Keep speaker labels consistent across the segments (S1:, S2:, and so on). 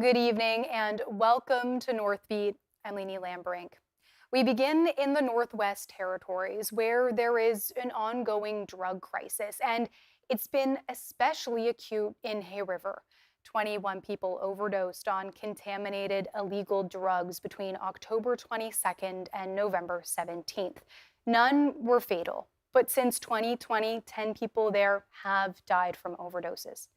S1: Good evening and welcome to Northbeat. I'm Lainey Lambrink. We begin in the Northwest Territories where there is an ongoing drug crisis, and it's been especially acute in Hay River. 21 people overdosed on contaminated illegal drugs between October 22nd and November 17th. None were fatal, but since 2020, 10 people there have died from overdoses.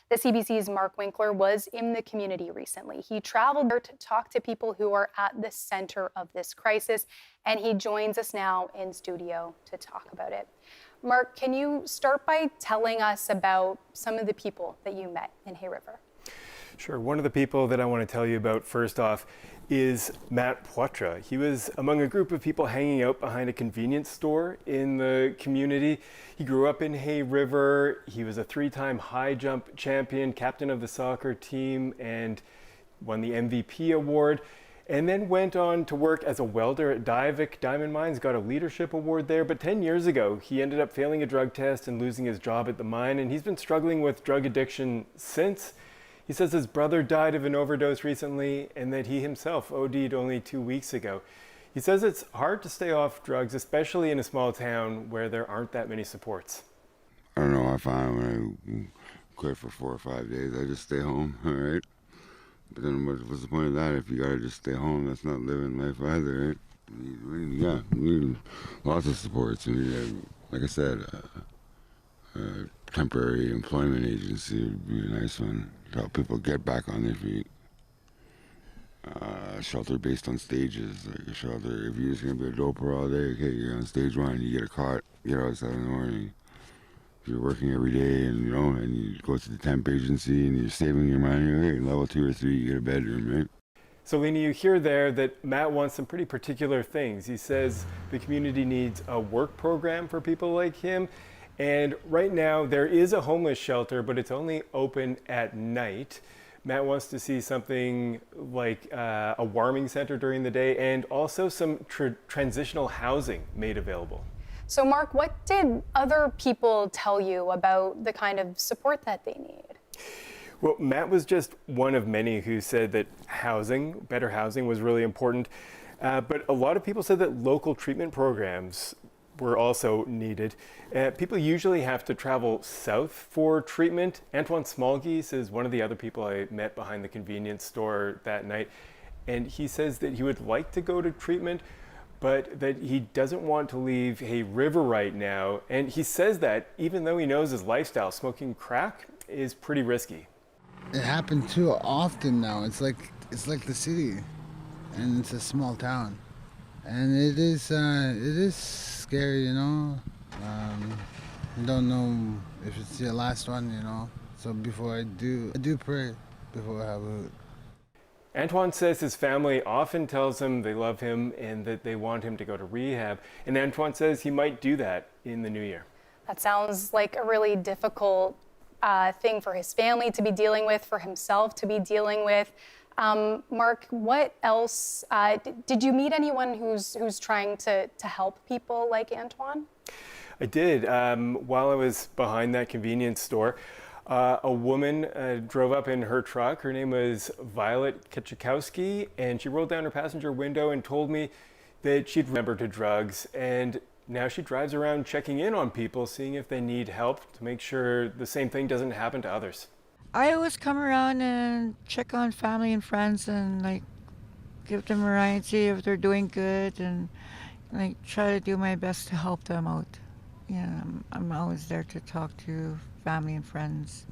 S1: The CBC's Mark Winkler was in the community recently. He traveled there to talk to people who are at the center of this crisis, and he joins us now in studio to talk about it. Mark, can you start by telling us about some of the people that you met in Hay River?
S2: Sure. One of the people that I want to tell you about first off is Matt Poitras. He was among a group of people hanging out behind a convenience store in the community. He grew up in Hay River. He was a three-time high jump champion, captain of the soccer team, and won the MVP award. And then went on to work as a welder at Diavik Diamond Mines, got a leadership award there. But 10 years ago, he ended up failing a drug test and losing his job at the mine. And he's been struggling with drug addiction since. He says his brother died of an overdose recently and that he himself OD'd only 2 weeks ago. He says it's hard to stay off drugs, especially in a small town where there aren't that many supports.
S3: I don't know, I find when I quit for 4 or 5 days, I just stay home, all right? But then what's the point of that if you gotta just stay home? That's not living life either, right? We need lots of supports. We need, like I said, a temporary employment agency would be a nice one to help people get back on their feet. Shelter based on stages, like a shelter. If you're just gonna be a doper all day, okay, you're on stage 1, you get a cot, get out at 7 in the morning. If you're working every day and and you go to the temp agency and you're saving your money, okay, level 2 or 3, you get a bedroom, right?
S2: So Lena, you hear there that Matt wants some pretty particular things. He says the community needs a work program for people like him. And right now there is a homeless shelter, but it's only open at night. Matt wants to see something like a warming center during the day and also some transitional housing made available.
S1: So Mark, what did other people tell you about the kind of support that they need?
S2: Well, Matt was just one of many who said that better housing was really important. But a lot of people said that local treatment programs were also needed. People usually have to travel south for treatment. Antoine Smallgeese is one of the other people I met behind the convenience store that night. And he says that he would like to go to treatment, but that he doesn't want to leave Hay River right now. And he says that even though he knows his lifestyle, smoking crack is pretty risky.
S4: It happened too often now. It's like the city, and it's a small town. And it is scary, you know. You don't know if it's your last one, you know. So I do pray before I have it.
S2: Antoine says his family often tells him they love him and that they want him to go to rehab. And Antoine says he might do that in the new year.
S1: That sounds like a really difficult thing for his family to be dealing with, for himself to be dealing with. Mark, what else? Did you meet anyone who's trying to help people like Antoine?
S2: I did. While I was behind that convenience store, a woman drove up in her truck. Her name was Violet Kachikowski, and she rolled down her passenger window and told me that she'd remembered her drugs. And now she drives around checking in on people, seeing if they need help to make sure the same thing doesn't happen to others.
S5: I always come around and check on family and friends and give them a ride, see if they're doing good, and try to do my best to help them out. Yeah, I'm always there to talk to family and friends.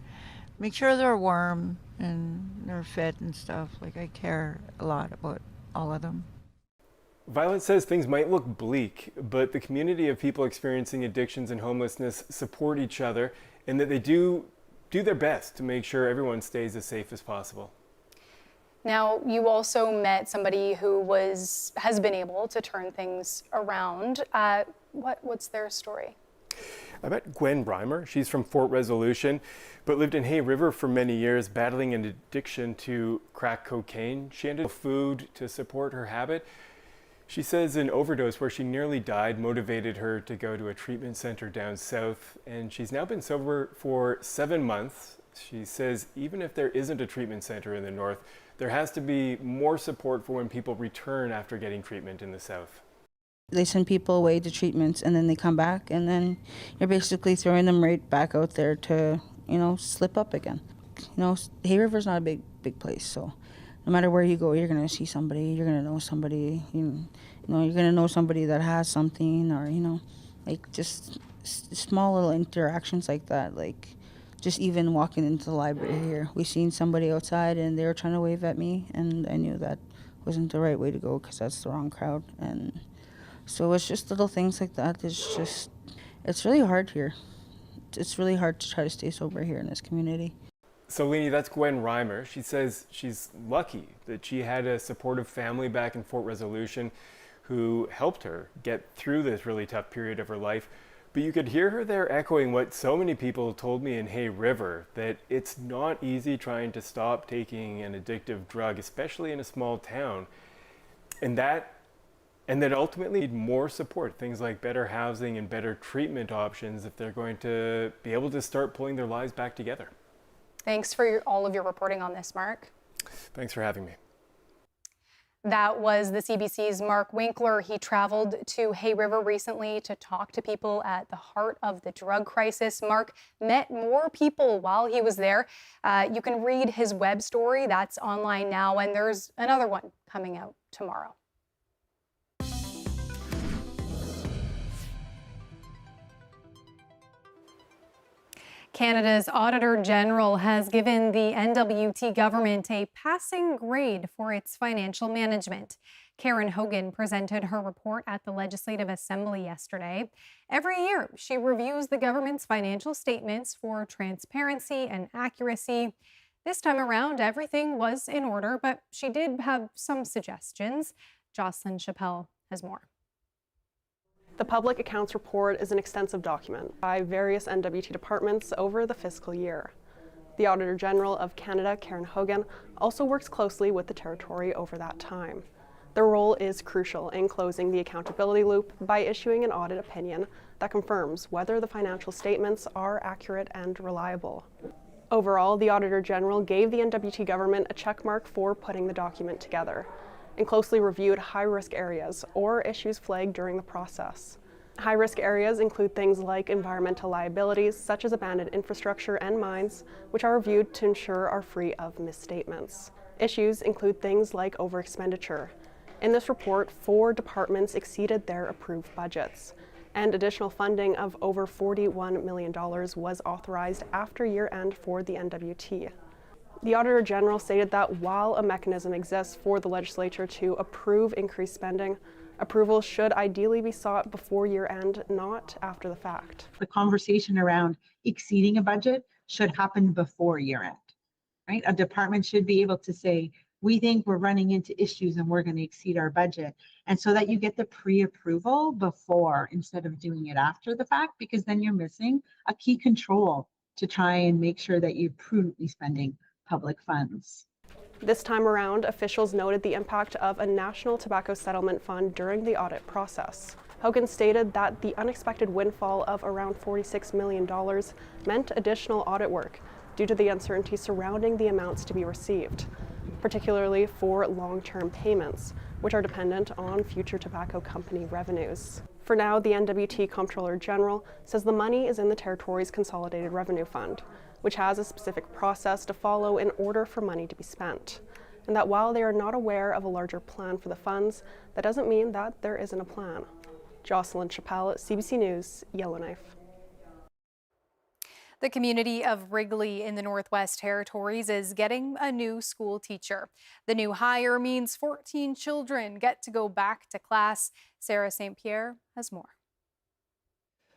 S5: Make sure they're warm and they're fed and stuff. I care a lot about all of them.
S2: Violet says things might look bleak, but the community of people experiencing addictions and homelessness support each other, and that they do their best to make sure everyone stays as safe as possible.
S1: Now, you also met somebody who has been able to turn things around. What's their story?
S2: I met Gwen Breimer. She's from Fort Resolution, but lived in Hay River for many years, battling an addiction to crack cocaine. She ended up food to support her habit. She says an overdose where she nearly died motivated her to go to a treatment center down south, and she's now been sober for 7 months. She says even if there isn't a treatment center in the north, there has to be more support for when people return after getting treatment in the South.
S6: They send people away to treatments and then they come back, and then you're basically throwing them right back out there to, slip up again. Hay River's not a big place, so no matter where you go, you're going to see somebody, you're going to know somebody, you're going to know somebody that has something, or, like just small little interactions like that. Like just even walking into the library here, we seen somebody outside and they were trying to wave at me, and I knew that wasn't the right way to go because that's the wrong crowd. And so it's just little things like that. It's really hard here. It's really hard to try to stay sober here in this community.
S2: So Lainey, that's Gwen Reimer. She says she's lucky that she had a supportive family back in Fort Resolution who helped her get through this really tough period of her life. But you could hear her there echoing what so many people told me in Hay River, that it's not easy trying to stop taking an addictive drug, especially in a small town. And that ultimately need more support, things like better housing and better treatment options if they're going to be able to start pulling their lives back together.
S1: Thanks for all of your reporting on this, Mark.
S2: Thanks for having me.
S1: That was the CBC's Mark Winkler. He traveled to Hay River recently to talk to people at the heart of the drug crisis. Mark met more people while he was there. You can read his web story. That's online now, and there's another one coming out tomorrow. Canada's Auditor General has given the NWT government a passing grade for its financial management. Karen Hogan presented her report at the Legislative Assembly yesterday. Every year, she reviews the government's financial statements for transparency and accuracy. This time around, everything was in order, but she did have some suggestions. Jocelyn Chappelle has more.
S7: The Public Accounts Report is an extensive document by various NWT departments over the fiscal year. The Auditor General of Canada, Karen Hogan, also works closely with the Territory over that time. Their role is crucial in closing the accountability loop by issuing an audit opinion that confirms whether the financial statements are accurate and reliable. Overall, the Auditor General gave the NWT government a checkmark for putting the document together, and closely reviewed high-risk areas or issues flagged during the process. High-risk areas include things like environmental liabilities, such as abandoned infrastructure and mines, which are reviewed to ensure are free of misstatements. Issues include things like over-expenditure. In this report, 4 departments exceeded their approved budgets, and additional funding of over $41 million was authorized after year-end for the NWT. The Auditor General stated that while a mechanism exists for the legislature to approve increased spending, approval should ideally be sought before year-end, not after the fact.
S8: The conversation around exceeding a budget should happen before year-end, right? A department should be able to say, we think we're running into issues and we're going to exceed our budget. And so that you get the pre-approval before instead of doing it after the fact, because then you're missing a key control to try and make sure that you're prudently spending public funds.
S7: This time around, officials noted the impact of a national tobacco settlement fund during the audit process. Hogan stated that the unexpected windfall of around $46 million meant additional audit work due to the uncertainty surrounding the amounts to be received, particularly for long-term payments, which are dependent on future tobacco company revenues. For now, the NWT Comptroller General says the money is in the Territory's Consolidated Revenue Fund, which has a specific process to follow in order for money to be spent. And that while they are not aware of a larger plan for the funds, that doesn't mean that there isn't a plan. Jocelyn Chappelle, CBC News, Yellowknife.
S1: The community of Wrigley in the Northwest Territories is getting a new school teacher. The new hire means 14 children get to go back to class. Sarah St. Pierre has more.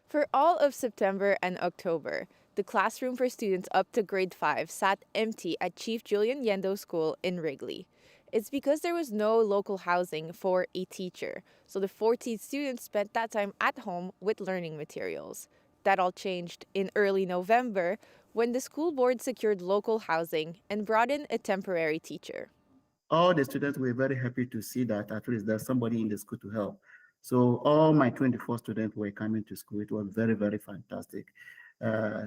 S9: For all of September and October, the classroom for students up to grade 5 sat empty at Chief Julian Yendo School in Wrigley. It's because there was no local housing for a teacher, so the 14 students spent that time at home with learning materials. That all changed in early November when the school board secured local housing and brought in a temporary teacher.
S10: All the students were very happy to see that at least there's somebody in the school to help. So all my 24 students were coming to school. It was very, very fantastic.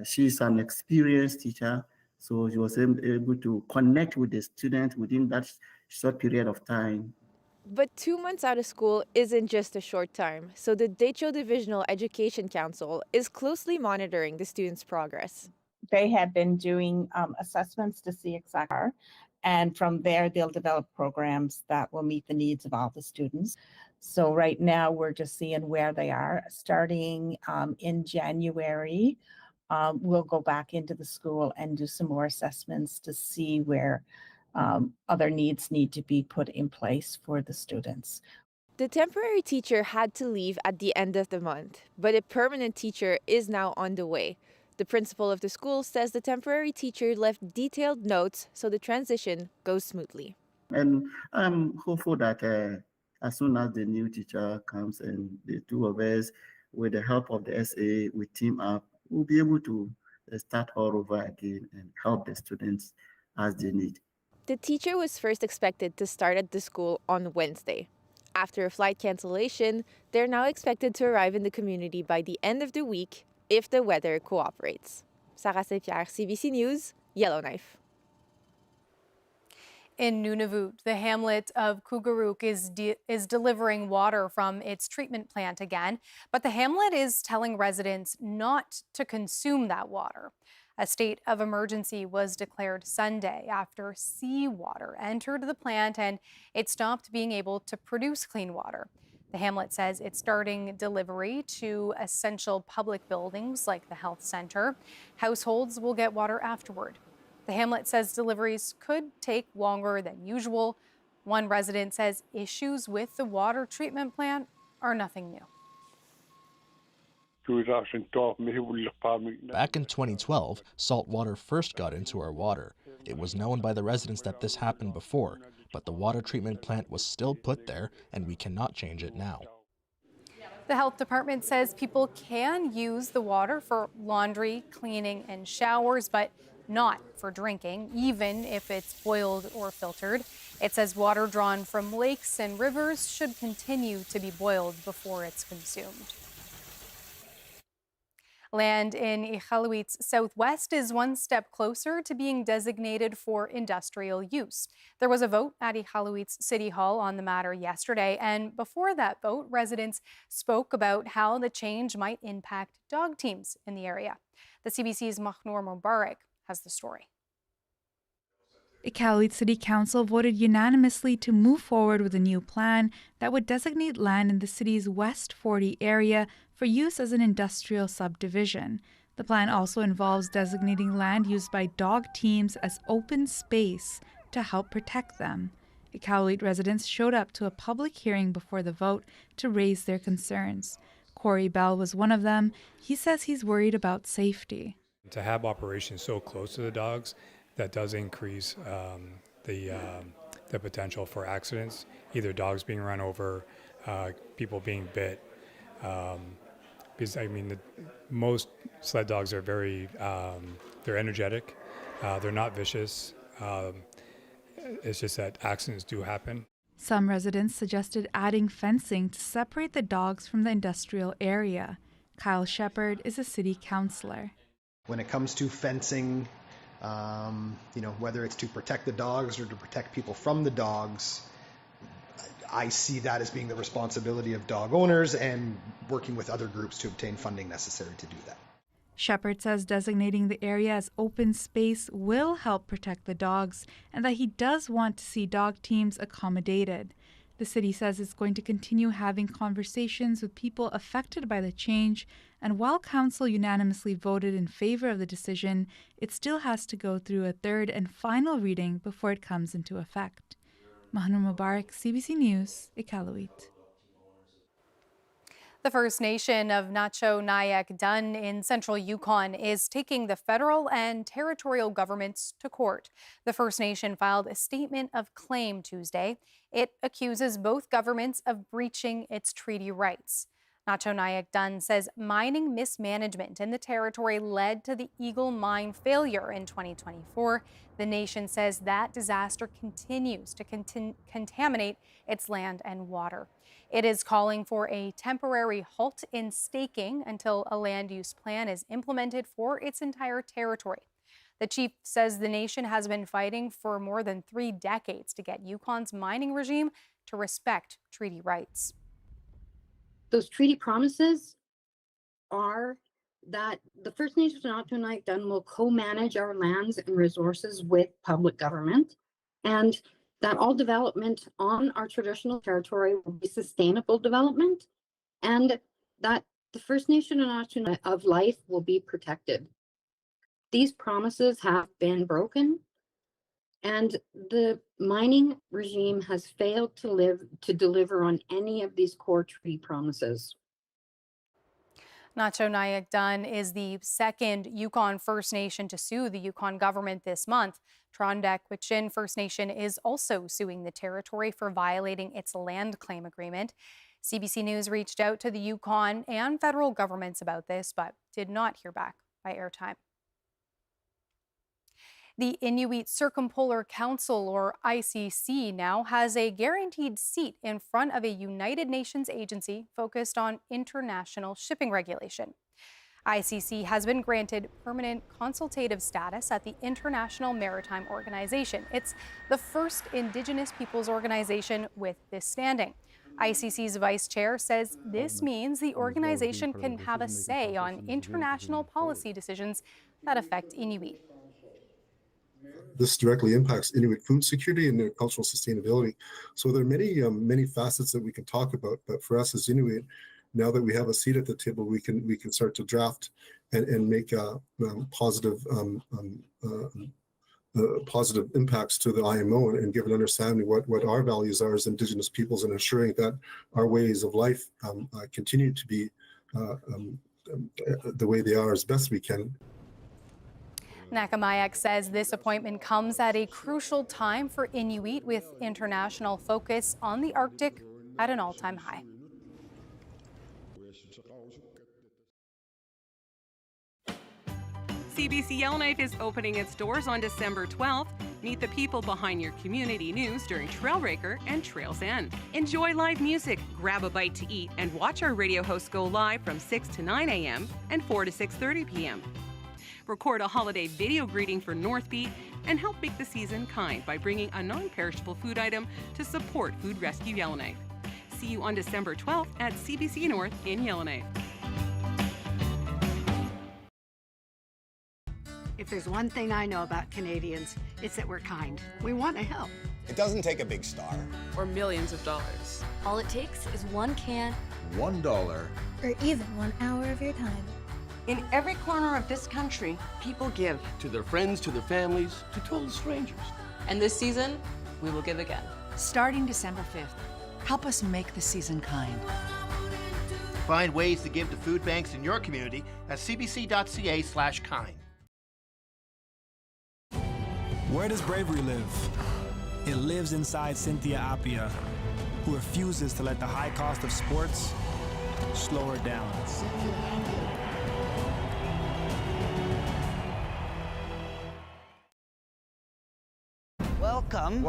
S10: She's an experienced teacher, So she was able to connect with the student within that short period of time.
S9: But 2 months out of school isn't just a short time, so the Decho Divisional Education Council is closely monitoring the students' progress.
S11: They have been doing assessments to see exactly, and from there they'll develop programs that will meet the needs of all the students. So right now we're just seeing where they are. Starting in January, we'll go back into the school and do some more assessments to see where other needs need to be put in place for the students.
S9: The temporary teacher had to leave at the end of the month, but a permanent teacher is now on the way. The principal of the school says the temporary teacher left detailed notes so the transition goes smoothly.
S10: And I'm hopeful that as soon as the new teacher comes and the two of us, with the help of the SA, we team up, we'll be able to start all over again and help the students as they need.
S9: The teacher was first expected to start at the school on Wednesday. After a flight cancellation, they're now expected to arrive in the community by the end of the week if the weather cooperates. Sarah Saint-Pierre, CBC News, Yellowknife.
S1: In Nunavut, the hamlet of Kugaaruk is delivering water from its treatment plant again, but the hamlet is telling residents not to consume that water. A state of emergency was declared Sunday after seawater entered the plant and it stopped being able to produce clean water. The hamlet says it's starting delivery to essential public buildings like the health center. Households will get water afterward. The hamlet says deliveries could take longer than usual. One resident says issues with the water treatment plant are nothing new.
S12: Back in 2012, salt water first got into our water. It was known by the residents that this happened before, but the water treatment plant was still put there and we cannot change it now.
S1: The health department says people can use the water for laundry, cleaning, and showers, but not for drinking, even if it's boiled or filtered. It says water drawn from lakes and rivers should continue to be boiled before it's consumed. Land in Iqaluit's southwest is one step closer to being designated for industrial use. There was a vote at Iqaluit's City Hall on the matter yesterday, and before that vote, residents spoke about how the change might impact dog teams in the area. The CBC's Mahnoor Mubarak has the story.
S13: Iqaluit City Council voted unanimously to move forward with a new plan that would designate land in the city's West 40 area for use as an industrial subdivision. The plan also involves designating land used by dog teams as open space to help protect them. Iqaluit residents showed up to a public hearing before the vote to raise their concerns. Corey Bell was one of them. He says he's worried about safety.
S14: To have operations so close to the dogs, that does increase the potential for accidents, either dogs being run over, people being bit. Because I mean, most sled dogs are very, they're energetic, they're not vicious. It's just that accidents do happen.
S13: Some residents suggested adding fencing to separate the dogs from the industrial area. Kyle Shepard is a city councillor.
S15: When it comes to fencing, whether it's to protect the dogs or to protect people from the dogs, I see that as being the responsibility of dog owners and working with other groups to obtain funding necessary to do that.
S13: Shepard says designating the area as open space will help protect the dogs and that he does want to see dog teams accommodated. The city says it's going to continue having conversations with people affected by the change, and while council unanimously voted in favor of the decision, it still has to go through a third and final reading before it comes into effect. Mahnoor Mubarak, CBC News, Iqaluit.
S1: The First Nation of Nacho Nyak Dun in central Yukon is taking the federal and territorial governments to court. The First Nation filed a statement of claim Tuesday. It accuses both governments of breaching its treaty rights. Nacho Nyak Dun says mining mismanagement in the territory led to the Eagle mine failure in 2024. The nation says that disaster continues to contaminate its land and water. It is calling for a temporary halt in staking until a land use plan is implemented for its entire territory. The chief says the nation has been fighting for more than 3 decades to get Yukon's mining regime to respect treaty rights.
S16: Those treaty promises are that the First Nations of Nacho Nyak Dun will co-manage our lands and resources with public government, and that all development on our traditional territory will be sustainable development, and that the First Nation of Nacho Nyak of life will be protected. These promises have been broken, and the mining regime has failed to deliver on any of these core treaty promises.
S1: Nacho Nyak Dun is the second Yukon First Nation to sue the Yukon government this month. Trondek First Nation is also suing the territory for violating its land claim agreement. CBC News reached out to the Yukon and federal governments about this, but did not hear back by airtime. The Inuit Circumpolar Council, or ICC, now has a guaranteed seat in front of a United Nations agency focused on international shipping regulation. ICC has been granted permanent consultative status at the International Maritime Organization. It's the first Indigenous peoples organization with this standing. ICC's vice chair says this means the organization can have a say on international policy decisions that affect Inuit.
S17: This directly impacts Inuit food security and their cultural sustainability. So there are many facets that we can talk about. But for us as Inuit, now that we have a seat at the table, we can start to draft and make positive impacts to the IMO and give an understanding what our values are as Indigenous peoples, and ensuring that our ways of life continue to be the way they are as best we can.
S1: Nakamayak says this appointment comes at a crucial time for Inuit, with international focus on the Arctic at an all-time high.
S18: CBC Yellowknife is opening its doors on December 12th. Meet the people behind your community news during Trailbreaker and Trails End. Enjoy live music, grab a bite to eat, and watch our radio hosts go live from 6 to 9 a.m. and 4 to 6:30 p.m. Record a holiday video greeting for Northbeat and help make the season kind by bringing a non-perishable food item to support Food Rescue Yellowknife. See you on December 12th at CBC North in Yellowknife.
S19: If there's one thing I know about Canadians, it's that we're kind. We want to help.
S20: It doesn't take a big star.
S21: Or millions of dollars.
S22: All it takes is one can.
S20: $1.
S22: Or even 1 hour of your time.
S19: In every corner of this country, people give.
S23: To their friends, to their families, to total strangers.
S21: And this season, we will give again.
S24: Starting December 5th, help us make the season kind.
S25: Find ways to give to food banks in your community at cbc.ca/kind.
S26: Where does bravery live? It lives inside Cynthia Appia, who refuses to let the high cost of sports slow her down.
S27: Welcome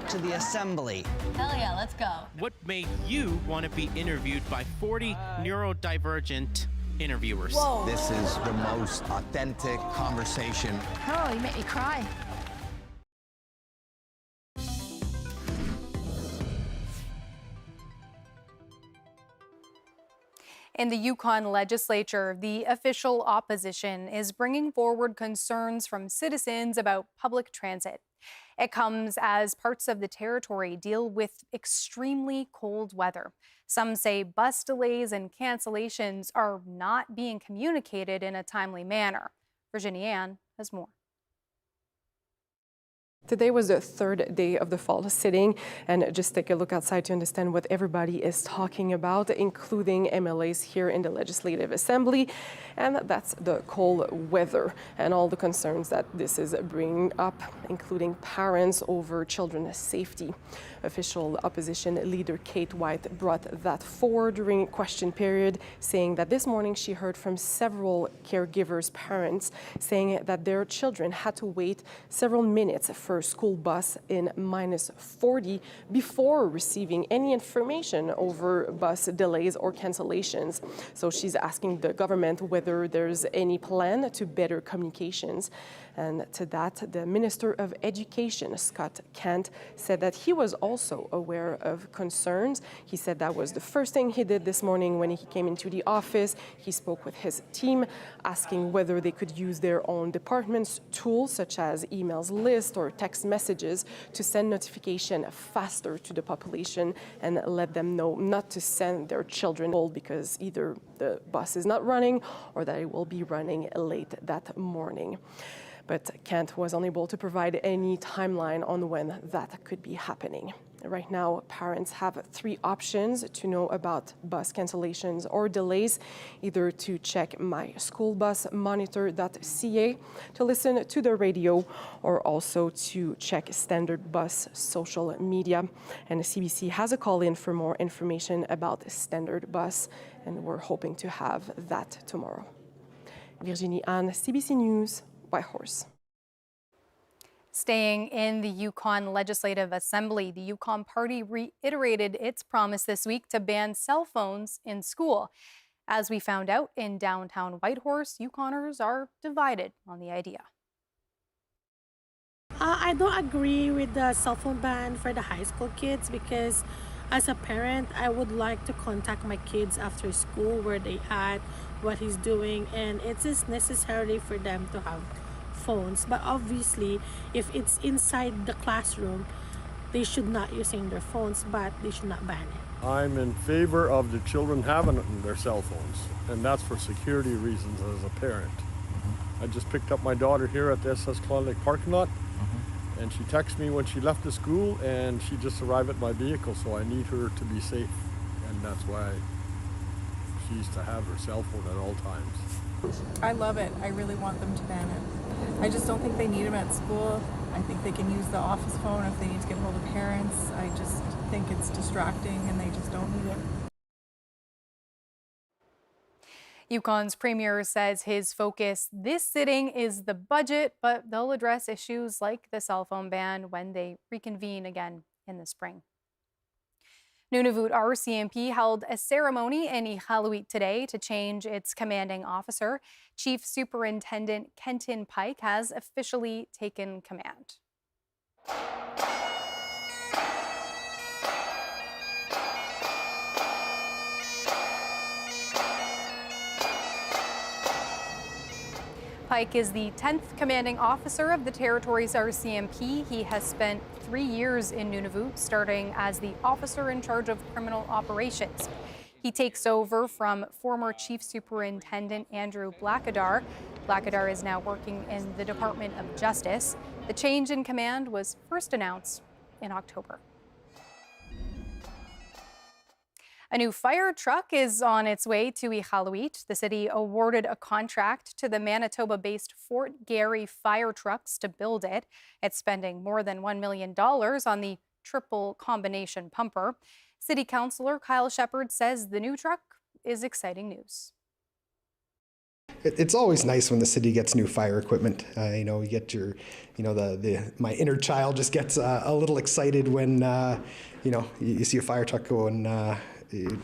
S27: to the assembly.
S22: Hell yeah, let's go.
S28: What made you want to be interviewed by 40 neurodivergent interviewers?
S27: Whoa. This is the most authentic conversation.
S22: Oh, you make me cry.
S1: In the Yukon legislature, the official opposition is bringing forward concerns from citizens about public transit. It comes as parts of the territory deal with extremely cold weather. Some say bus delays and cancellations are not being communicated in a timely manner. Virginia Ann has more.
S29: Today was the third day of the fall sitting, and just take a look outside to understand what everybody is talking about, including MLAs here in the Legislative Assembly, and that's the cold weather and all the concerns that this is bringing up, including parents over children's safety. Official opposition leader Kate White brought that forward during question period, saying that this morning she heard from several caregivers' parents saying that their children had to wait several minutes for her school bus in -40 before receiving any information over bus delays or cancellations. So she's asking the government whether there's any plan to better communications. And to that, the Minister of Education, Scott Kent, said that he was also aware of concerns. He said that was the first thing he did this morning when he came into the office. He spoke with his team, asking whether they could use their own department's tools, such as emails list or text messages, to send notification faster to the population and let them know not to send their children because either the bus is not running or that it will be running late that morning. But Kent was unable to provide any timeline on when that could be happening. Right now, parents have 3 options to know about bus cancellations or delays, either to check myschoolbusmonitor.ca, to listen to the radio, or also to check Standard Bus social media. And the CBC has a call-in for more information about Standard Bus, and we're hoping to have that tomorrow. Virginie Anne, CBC News, Whitehorse.
S1: Staying in the Yukon Legislative Assembly, the Yukon Party reiterated its promise this week to ban cell phones in school. As we found out in downtown Whitehorse, Yukoners are divided on the idea.
S2: I don't agree with the cell phone ban for the high school kids because as a parent, I would like to contact my kids after school, where they at, what he's doing, and it is necessary for them to have phones. But obviously, if it's inside the classroom, they should not using their phones, but they should not ban it.
S3: I'm in favor of the children having their cell phones, and that's for security reasons as a parent. I just picked up my daughter here at the SS Klondike parking lot, and she texted me when she left the school, and she just arrived at my vehicle, so I need her to be safe, and that's why she's to have her cell phone at all times.
S4: I love it. I really want them to ban it. I just don't think they need them at school. I think they can use the office phone if they need to get hold of parents. I just think it's distracting and they just don't need it.
S1: Yukon's premier says his focus this sitting is the budget, but they'll address issues like the cell phone ban when they reconvene again in the spring. Nunavut RCMP held a ceremony in Iqaluit today to change its commanding officer. Chief Superintendent Kenton Pike has officially taken command. Pike is the 10th commanding officer of the territory's RCMP. He has spent 3 years in Nunavut, starting as the officer in charge of criminal operations. He takes over from former Chief Superintendent Andrew Blackadar. Blackadar is now working in the Department of Justice. The change in command was first announced in October. A new fire truck is on its way to Iqaluit. The city awarded a contract to the Manitoba-based Fort Garry Fire Trucks to build it. It's spending more than $1 million on the triple combination pumper. City Councillor Kyle Shepard says the new truck is exciting news.
S15: It's always nice when the city gets new fire equipment. You get your, my inner child just gets a little excited when, you see a fire truck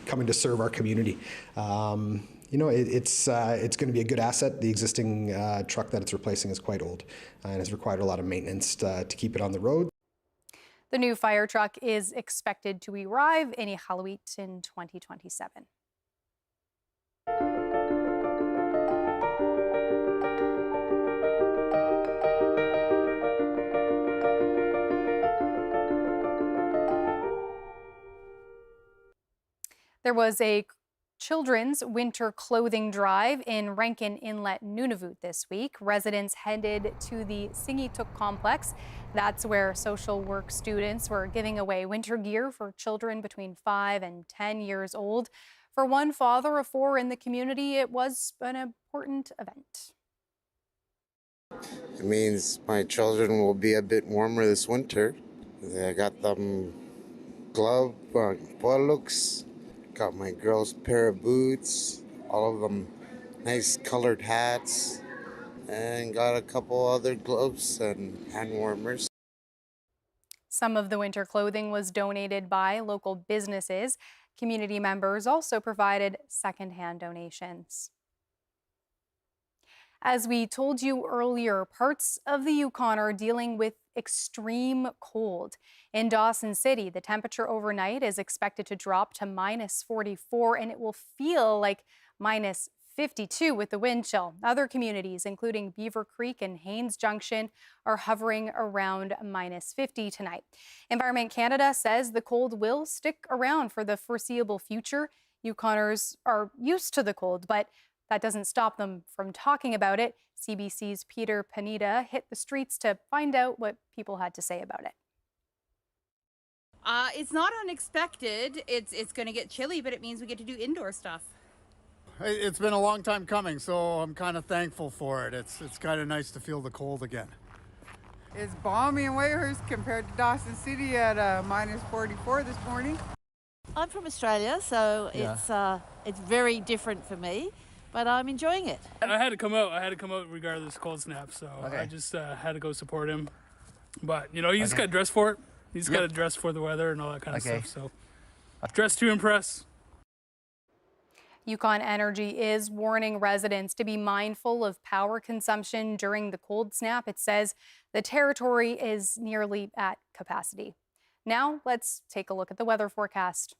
S15: coming to serve our community. It's going to be a good asset. The existing truck that it's replacing is quite old and has required a lot of maintenance to keep it on the road.
S1: The new fire truck is expected to arrive in Iqaluit in 2027. There was a children's winter clothing drive in Rankin Inlet, Nunavut this week. Residents headed to the Singituk complex. That's where social work students were giving away winter gear for children between 5 and 10 years old. For one father of 4 in the community, it was an important event.
S5: It means my children will be a bit warmer this winter. I got them glove, poilux. Got my girls' pair of boots, all of them nice colored hats, and got a couple other gloves and hand warmers.
S1: Some of the winter clothing was donated by local businesses. Community members also provided secondhand donations. As we told you earlier, parts of the Yukon are dealing with extreme cold. In Dawson City, the temperature overnight is expected to drop to -44, and it will feel like -52 with the wind chill. Other communities, including Beaver Creek and Haines Junction, are hovering around -50 tonight. Environment Canada says the cold will stick around for the foreseeable future. Yukoners are used to the cold, but that doesn't stop them from talking about it. CBC's Peter Panetta hit the streets to find out what people had to say about it.
S6: It's not unexpected. It's going to get chilly, but it means we get to do indoor stuff.
S7: It's been a long time coming, so I'm kind of thankful for it. It's kind of nice to feel the cold again.
S8: It's balmy in Whitehurst compared to Dawson City at -44 this morning.
S9: I'm from Australia, so it's very different for me, but I'm enjoying it.
S10: I had to come out. Regardless of cold snap, so I just had to go support him. But you just got to dress for it. You just got to dress for the weather and all that kind of stuff. So dress to impress.
S1: Yukon Energy is warning residents to be mindful of power consumption during the cold snap. It says the territory is nearly at capacity. Now let's take a look at the weather forecast.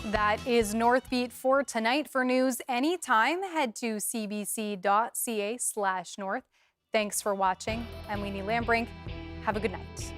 S1: That is Northbeat for tonight. For news anytime, head to cbc.ca/north. Thanks for watching. I'm Leanie Lambrink. Have a good night.